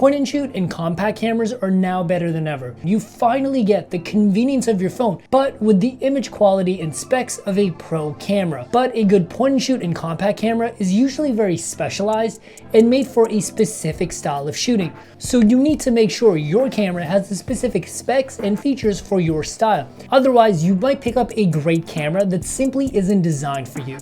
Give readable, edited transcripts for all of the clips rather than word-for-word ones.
Point and shoot and compact cameras are now better than ever. You finally get the convenience of your phone, but with the image quality and specs of a pro camera. But a good point and shoot and compact camera is usually very specialized and made for a specific style of shooting. So you need to make sure your camera has the specific specs and features for your style. Otherwise, you might pick up a great camera that simply isn't designed for you,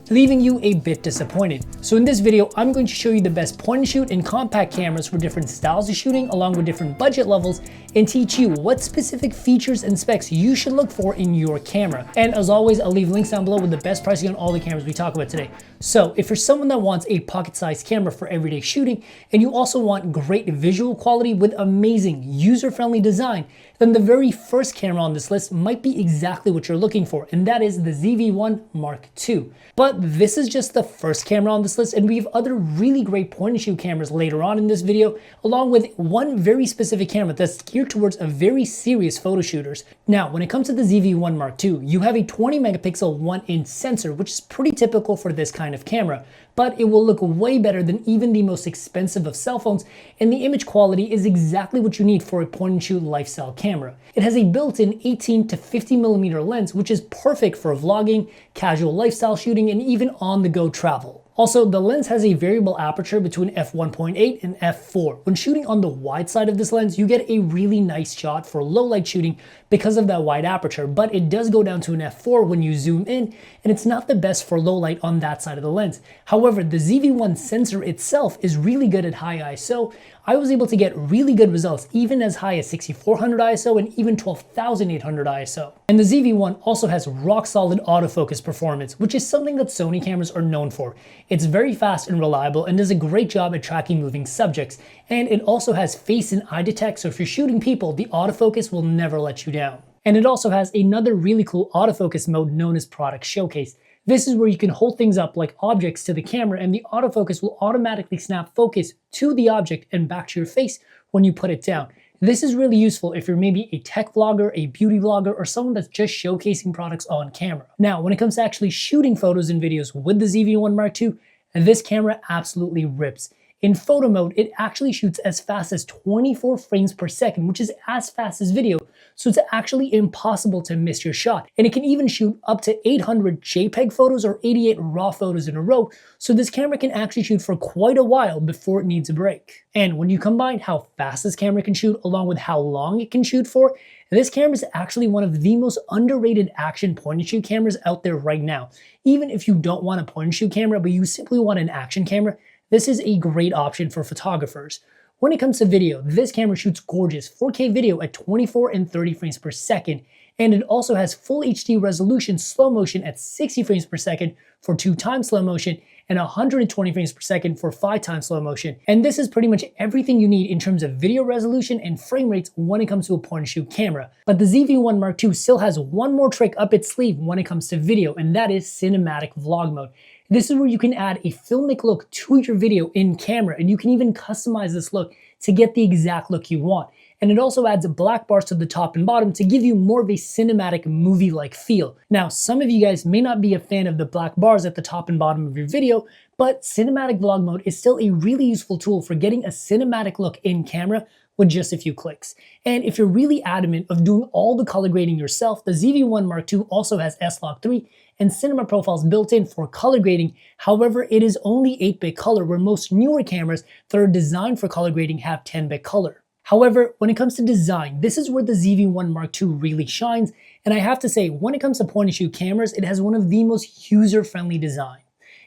leaving you a bit disappointed. So in this video, I'm going to show you the best point and shoot and compact cameras for different styles of shooting along with different budget levels, and teach you what specific features and specs you should look for in your camera. And as always, I'll leave links down below with the best pricing on all the cameras we talk about today. So if you're someone that wants a pocket-sized camera for everyday shooting, and you also want great visual quality with amazing user-friendly design, then the very first camera on this list might be exactly what you're looking for, and that is the ZV-1 Mark II. But this is just the first camera on this list, and we have other really great point and shoot cameras later on in this video, along with one very specific camera that's geared towards a very serious photo shooters. Now, when it comes to the ZV-1 Mark II, you have a 20 megapixel 1-inch sensor, which is pretty typical for this kind of camera, but it will look way better than even the most expensive of cell phones, and the image quality is exactly what you need for a point and shoot lifestyle camera. It has a built-in 18 to 50 millimeter lens, which is perfect for vlogging, casual lifestyle shooting, and even on-the-go travel. Also, the lens has a variable aperture between f1.8 and f4. When shooting on the wide side of this lens, you get a really nice shot for low light shooting because of that wide aperture, but it does go down to an f4 when you zoom in, and it's not the best for low light on that side of the lens. However, the ZV-1 sensor itself is really good at high ISO. I was able to get really good results even as high as 6400 ISO and even 12800 ISO. And the ZV-1 also has rock solid autofocus performance, which is something that Sony cameras are known for. It's very fast and reliable and does a great job at tracking moving subjects. And it also has face and eye detect, so if you're shooting people, the autofocus will never let you down. And it also has another really cool autofocus mode known as Product Showcase. This is where you can hold things up like objects to the camera, and the autofocus will automatically snap focus to the object and back to your face when you put it down. This is really useful if you're maybe a tech vlogger, a beauty vlogger, or someone that's just showcasing products on camera. Now, when it comes to actually shooting photos and videos with the ZV-1 Mark II, this camera absolutely rips. In photo mode, it actually shoots as fast as 24 frames per second, which is as fast as video, so it's actually impossible to miss your shot. And it can even shoot up to 800 JPEG photos or 88 RAW photos in a row, so this camera can actually shoot for quite a while before it needs a break. And when you combine how fast this camera can shoot along with how long it can shoot for, this camera is actually one of the most underrated action point and shoot cameras out there right now. Even if you don't want a point and shoot camera, but you simply want an action camera, this is a great option for photographers. When it comes to video, this camera shoots gorgeous 4K video at 24 and 30 frames per second, and it also has full HD resolution slow motion at 60 frames per second for 2x slow motion and 120 frames per second for 5x slow motion. And this is pretty much everything you need in terms of video resolution and frame rates when it comes to a point and shoot camera. But the ZV-1 Mark II still has one more trick up its sleeve when it comes to video, and that is cinematic vlog mode. This is where you can add a filmic look to your video in camera, and you can even customize this look to get the exact look you want. And it also adds black bars to the top and bottom to give you more of a cinematic movie-like feel. Now, some of you guys may not be a fan of the black bars at the top and bottom of your video, but cinematic vlog mode is still a really useful tool for getting a cinematic look in camera with just a few clicks. And if you're really adamant of doing all the color grading yourself, the ZV-1 Mark II also has S-Log 3 and cinema profiles built in for color grading. However, it is only 8-bit color, where most newer cameras that are designed for color grading have 10-bit color. However, when it comes to design, this is where the ZV-1 Mark II really shines, and I have to say, when it comes to point and shoot cameras, it has one of the most user-friendly design.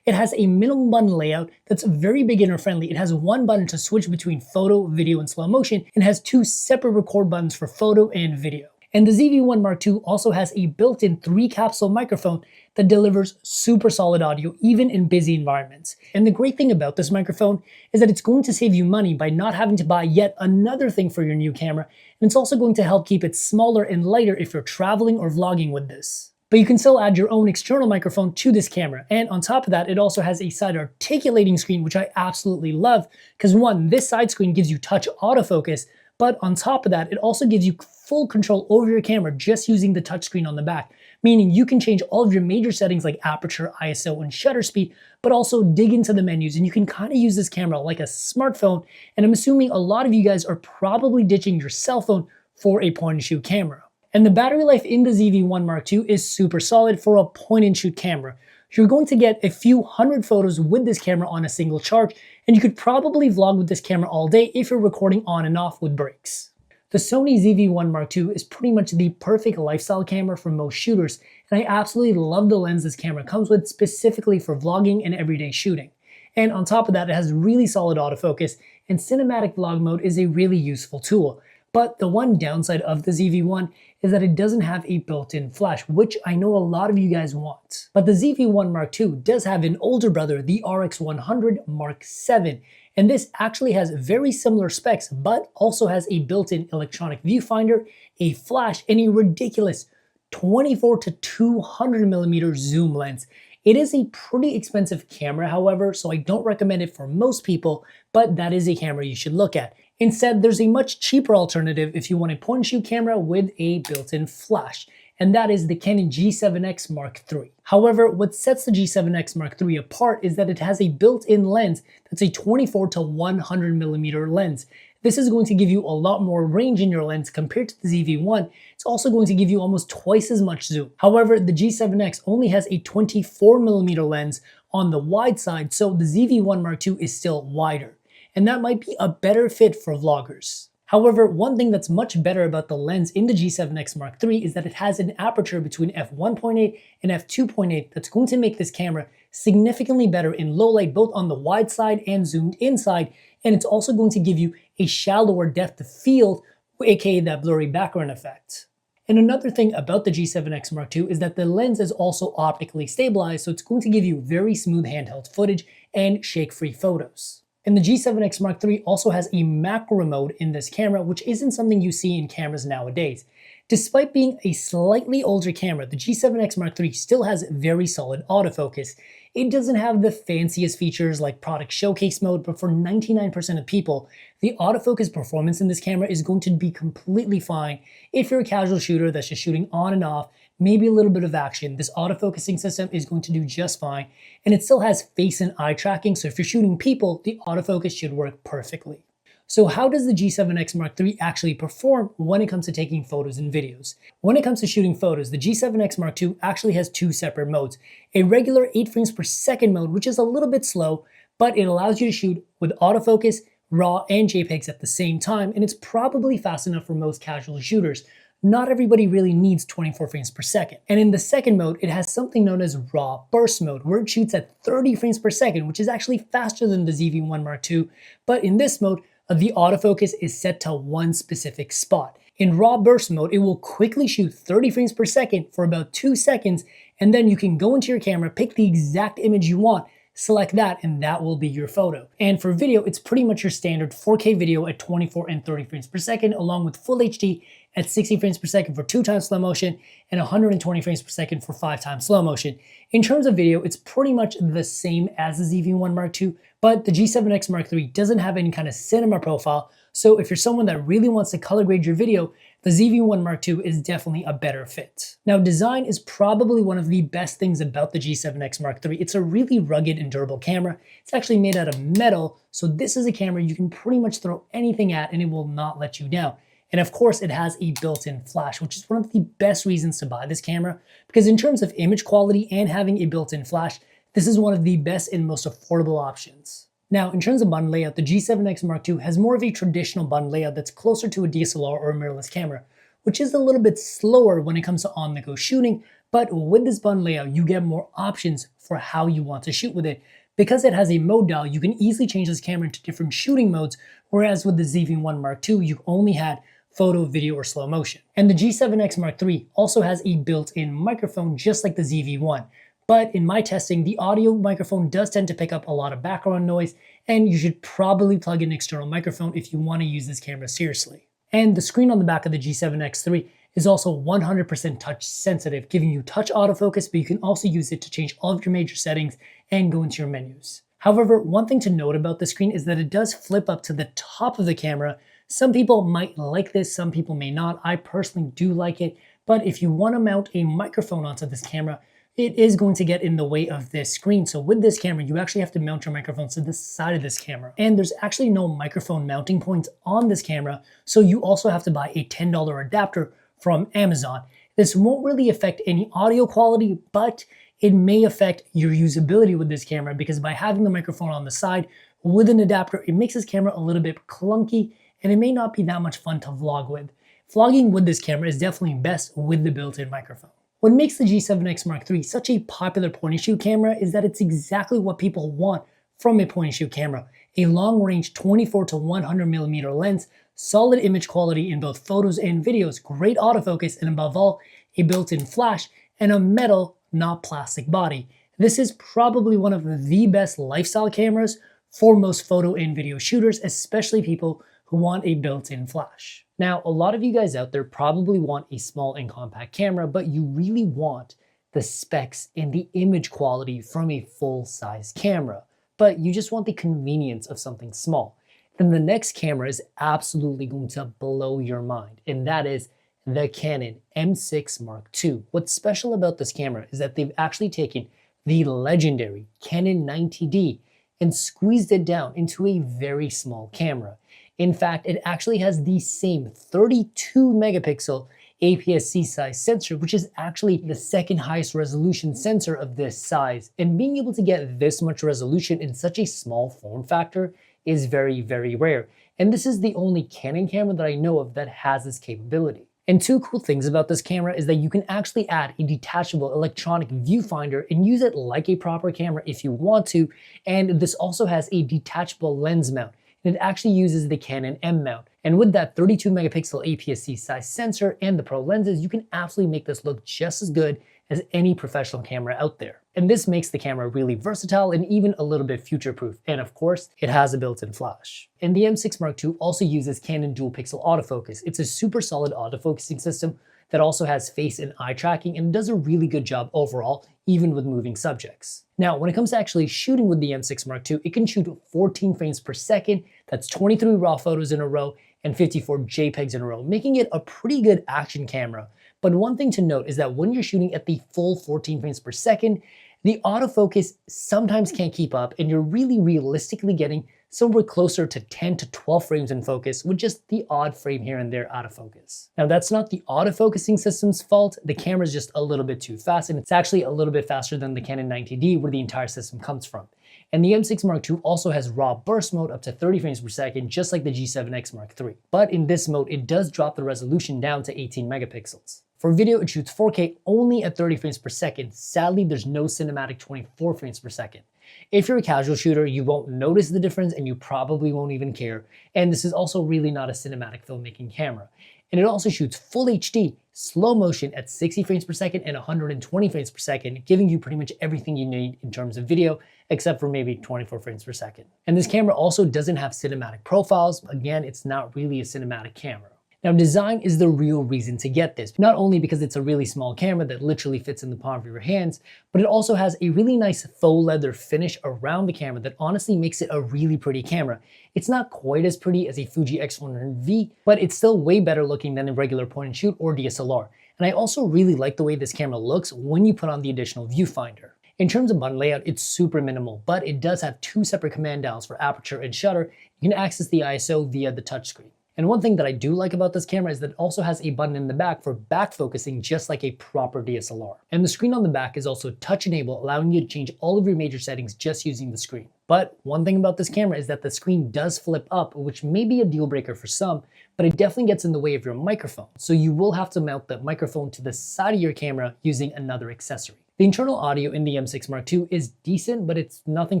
It has a minimal button layout that's very beginner friendly. It has one button to switch between photo, video, and slow motion, and has two separate record buttons for photo and video. And the ZV-1 Mark II also has a built-in 3-capsule microphone that delivers super solid audio even in busy environments. And the great thing about this microphone is that it's going to save you money by not having to buy yet another thing for your new camera, and it's also going to help keep it smaller and lighter if you're traveling or vlogging with this. But you can still add your own external microphone to this camera, and on top of that, it also has a side articulating screen, which I absolutely love, because one, this side screen gives you touch autofocus, but on top of that, it also gives you full control over your camera just using the touchscreen on the back, meaning you can change all of your major settings like aperture, ISO, and shutter speed, but also dig into the menus, and you can kind of use this camera like a smartphone, and I'm assuming a lot of you guys are probably ditching your cell phone for a point-and-shoot camera. And the battery life in the ZV-1 Mark II is super solid for a point-and-shoot camera. You're going to get a few hundred photos with this camera on a single charge, and you could probably vlog with this camera all day if you're recording on and off with breaks. The Sony ZV-1 Mark II is pretty much the perfect lifestyle camera for most shooters, and I absolutely love the lens this camera comes with specifically for vlogging and everyday shooting. And on top of that, it has really solid autofocus, and cinematic vlog mode is a really useful tool. But the one downside of the ZV-1 is that it doesn't have a built-in flash, which I know a lot of you guys want. But the ZV-1 Mark II does have an older brother, the RX100 Mark 7, and this actually has very similar specs, but also has a built-in electronic viewfinder, a flash, and a ridiculous 24 to 200 millimeter zoom lens. It is a pretty expensive camera, however, so I don't recommend it for most people, but that is a camera you should look at. Instead, there's a much cheaper alternative if you want a point-and-shoot camera with a built-in flash, and that is the Canon G7X Mark III. However, what sets the G7X Mark III apart is that it has a built-in lens that's a 24 to 100 millimeter lens. This is going to give you a lot more range in your lens compared to the ZV-1. It's also going to give you almost twice as much zoom. However, the G7X only has a 24 millimeter lens on the wide side, so the ZV-1 Mark II is still wider, and that might be a better fit for vloggers. However, one thing that's much better about the lens in the G7X Mark III is that it has an aperture between f1.8 and f2.8 that's going to make this camera significantly better in low light, both on the wide side and zoomed inside, and it's also going to give you a shallower depth of field, aka that blurry background effect. And another thing about the G7X Mark II is that the lens is also optically stabilized, so it's going to give you very smooth handheld footage and shake-free photos. And the G7X Mark III also has a macro mode in this camera, which isn't something you see in cameras nowadays. Despite being a slightly older camera, the G7X Mark III still has very solid autofocus. It doesn't have the fanciest features like product showcase mode, but for 99% of people, the autofocus performance in this camera is going to be completely fine. If you're a casual shooter that's just shooting on and off, maybe a little bit of action, this autofocusing system is going to do just fine. And it still has face and eye tracking, so if you're shooting people, the autofocus should work perfectly. So how does the G7X Mark III actually perform when it comes to taking photos and videos? When it comes to shooting photos, the G7X Mark II actually has two separate modes. A regular 8 frames per second mode, which is a little bit slow, but it allows you to shoot with autofocus, RAW, and JPEGs at the same time, and it's probably fast enough for most casual shooters. Not everybody really needs 24 frames per second. And in the second mode, it has something known as raw burst mode, where it shoots at 30 frames per second, which is actually faster than the ZV-1 Mark II. But in this mode, the autofocus is set to one specific spot. In raw burst mode, it will quickly shoot 30 frames per second for about 2 seconds, and then you can go into your camera, pick the exact image you want, select that, and that will be your photo. And for video, it's pretty much your standard 4K video at 24 and 30 frames per second, along with full HD at 60 frames per second for 2x slow motion and 120 frames per second for 5x slow motion. In terms of video, it's pretty much the same as the ZV-1 Mark II, but the G7X Mark III doesn't have any kind of cinema profile, so if you're someone that really wants to color grade your video, the ZV-1 Mark II is definitely a better fit. Now, design is probably one of the best things about the G7X Mark III. It's a really rugged and durable camera. It's actually made out of metal, so this is a camera you can pretty much throw anything at and it will not let you down. And of course, it has a built-in flash, which is one of the best reasons to buy this camera, because in terms of image quality and having a built-in flash, this is one of the best and most affordable options. Now, in terms of button layout, the G7X Mark II has more of a traditional button layout that's closer to a DSLR or a mirrorless camera, which is a little bit slower when it comes to on-the-go shooting, but with this button layout, you get more options for how you want to shoot with it. Because it has a mode dial, you can easily change this camera into different shooting modes, whereas with the ZV-1 Mark II, you only had photo, video, or slow motion. And the G7X Mark III also has a built-in microphone just like the ZV-1. But in my testing, the audio microphone does tend to pick up a lot of background noise, and you should probably plug in an external microphone if you want to use this camera seriously. And the screen on the back of the G7X III is also 100% touch sensitive, giving you touch autofocus, but you can also use it to change all of your major settings and go into your menus. However, one thing to note about the screen is that it does flip up to the top of the camera. Some people might like this, some people may not. I personally do like it But if you want to mount a microphone onto this camera, it is going to get in the way of this screen. So with this camera, you actually have to mount your microphone to the side of this camera. And there's actually no microphone mounting points on this camera, so you also have to buy a $10 adapter from Amazon. This won't really affect any audio quality, but it may affect your usability with this camera, because by having the microphone on the side with an adapter, it makes this camera a little bit clunky and it may not be that much fun to vlog with. Vlogging with this camera is definitely best with the built-in microphone. What makes the G7X Mark III such a popular point-and-shoot camera is that it's exactly what people want from a point-and-shoot camera. A long-range 24 to 100mm lens, solid image quality in both photos and videos, great autofocus, and above all, a built-in flash, and a metal, not plastic body. This is probably one of the best lifestyle cameras for most photo and video shooters, especially people who want a built-in flash. Now, a lot of you guys out there probably want a small and compact camera, but you really want the specs and the image quality from a full-size camera, but you just want the convenience of something small. Then the next camera is absolutely going to blow your mind, and that is the Canon M6 Mark II. What's special about this camera is that they've actually taken the legendary Canon 90D and squeezed it down into a very small camera. In fact, it actually has the same 32 megapixel APS-C size sensor, which is actually the second highest resolution sensor of this size. And being able to get this much resolution in such a small form factor is very, very rare. And this is the only Canon camera that I know of that has this capability. And two cool things about this camera is that you can actually add a detachable electronic viewfinder and use it like a proper camera if you want to. And this also has a detachable lens mount. It actually uses the Canon M mount. And with that 32 megapixel APS-C size sensor and the pro lenses, you can absolutely make this look just as good as any professional camera out there. And this makes the camera really versatile and even a little bit future-proof. And of course, it has a built-in flash. And the M6 Mark II also uses Canon dual pixel autofocus. It's a super solid autofocusing system that also has face and eye tracking and does a really good job overall, even with moving subjects. Now, when it comes to actually shooting with the M6 Mark II, it can shoot 14 frames per second, that's 23 raw photos in a row, and 54 JPEGs in a row, making it a pretty good action camera. But one thing to note is that when you're shooting at the full 14 frames per second, the autofocus sometimes can't keep up, and you're really realistically getting somewhere closer to 10 to 12 frames in focus with just the odd frame here and there out of focus. Now, that's not the autofocusing system's fault. The camera's just a little bit too fast, and it's actually a little bit faster than the Canon 90D where the entire system comes from. And the M6 Mark II also has raw burst mode up to 30 frames per second, just like the G7X Mark III. But in this mode, it does drop the resolution down to 18 megapixels. For video, it shoots 4K only at 30 frames per second. Sadly, there's no cinematic 24 frames per second. If you're a casual shooter, you won't notice the difference and you probably won't even care. And this is also really not a cinematic filmmaking camera. And it also shoots full HD, slow motion at 60 frames per second and 120 frames per second, giving you pretty much everything you need in terms of video, except for maybe 24 frames per second. And this camera also doesn't have cinematic profiles. Again, it's not really a cinematic camera. Now, design is the real reason to get this, not only because it's a really small camera that literally fits in the palm of your hands, but it also has a really nice faux leather finish around the camera that honestly makes it a really pretty camera. It's not quite as pretty as a Fuji X100V, but it's still way better looking than a regular point and shoot or DSLR. And I also really like the way this camera looks when you put on the additional viewfinder. In terms of button layout, it's super minimal, but it does have two separate command dials for aperture and shutter. You can access the ISO via the touchscreen. And one thing that I do like about this camera is that it also has a button in the back for back focusing, just like a proper DSLR. And the screen on the back is also touch enabled, allowing you to change all of your major settings just using the screen. But one thing about this camera is that the screen does flip up, which may be a deal breaker for some, but it definitely gets in the way of your microphone. So you will have to mount the microphone to the side of your camera using another accessory. The internal audio in the M6 Mark II is decent, but it's nothing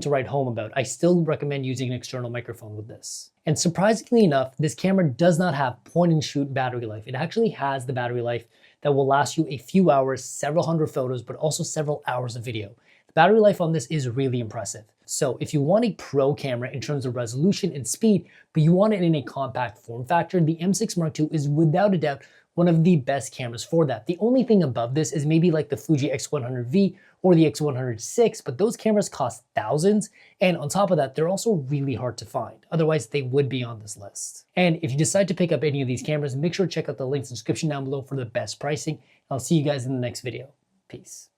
to write home about. I still recommend using an external microphone with this. And surprisingly enough, this camera does not have point and shoot battery life. It actually has the battery life that will last you a few hours, several hundred photos, but also several hours of video. The battery life on this is really impressive. So if you want a pro camera in terms of resolution and speed, but you want it in a compact form factor, the M6 Mark II is without a doubt one of the best cameras for that. The only thing above this is maybe like the Fuji X100V or the X100VI, but those cameras cost thousands, and on top of that, they're also really hard to find. Otherwise, they would be on this list. And if you decide to pick up any of these cameras, make sure to check out the links in the description down below for the best pricing. I'll see you guys in the next video. Peace.